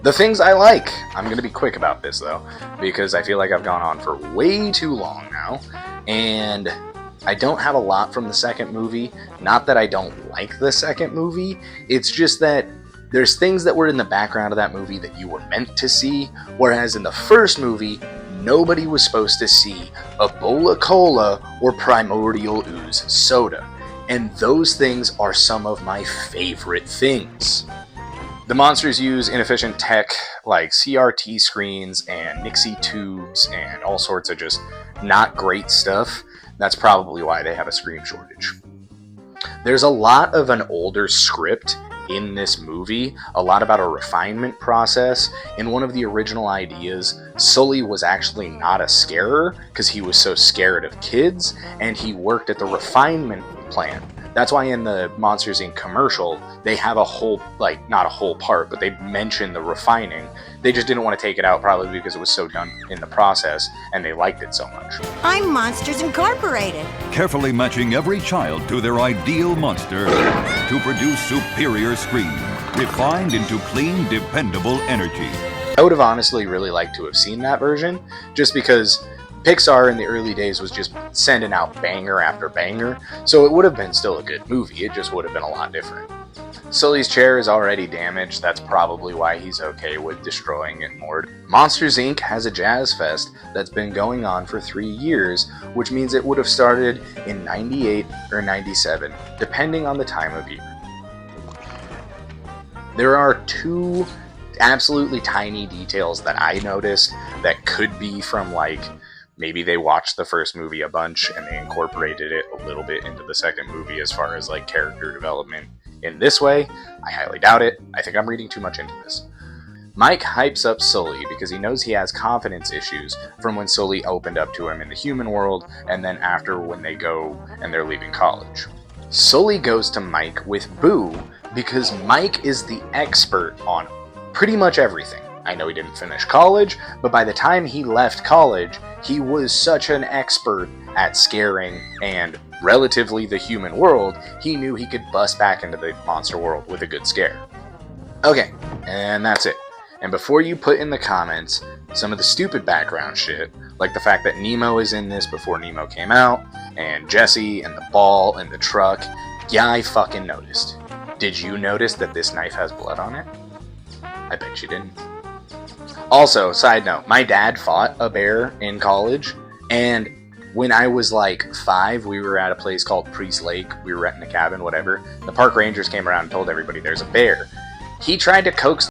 The things I like. I'm going to be quick about this, though, because I feel like I've gone on for way too long now, and I don't have a lot from the second movie. Not that I don't like the second movie, it's just that there's things that were in the background of that movie that you were meant to see, whereas in the first movie, nobody was supposed to see Ebola Cola or Primordial Ooze Soda. And those things are some of my favorite things. The monsters use inefficient tech like CRT screens and Nixie tubes and all sorts of just not great stuff. That's probably why they have a screen shortage. There's a lot of an older script in this movie, a lot about a refinement process. In one of the original ideas, Sully was actually not a scarer because he was so scared of kids, and he worked at the refinement plant. That's why in the Monsters Inc. commercial, they have a whole, not a whole part, but they mention the refining. They just didn't want to take it out, probably because it was so done in the process, and they liked it so much. I'm Monsters Incorporated. Carefully matching every child to their ideal monster to produce superior scream, refined into clean, dependable energy. I would have honestly really liked to have seen that version, just because Pixar in the early days was just sending out banger after banger, so it would have been still a good movie, it just would have been a lot different. Sully's chair is already damaged, that's probably why he's okay with destroying it more. Monsters Inc. has a jazz fest that's been going on for 3 years, which means it would have started in 98 or 97, depending on the time of year. There are 2 absolutely tiny details that I noticed that could be from maybe they watched the first movie a bunch and they incorporated it a little bit into the second movie as far as character development in this way. I highly doubt it. I think I'm reading too much into this. Mike hypes up Sully because he knows he has confidence issues from when Sully opened up to him in the human world and then after when they go and they're leaving college. Sully goes to Mike with Boo because Mike is the expert on pretty much everything. I know he didn't finish college, but by the time he left college, he was such an expert at scaring and relatively the human world, he knew he could bust back into the monster world with a good scare. Okay, and that's it. And before you put in the comments some of the stupid background shit, like the fact that Nemo is in this before Nemo came out, and Jesse and the ball and the truck, yeah, I fucking noticed. Did you notice that this knife has blood on it? I bet you didn't. Also, side note, my dad fought a bear in college, and when I was 5, we were at a place called Priest Lake. We were renting a cabin, whatever. The park rangers came around and told everybody there's a bear. He tried to coax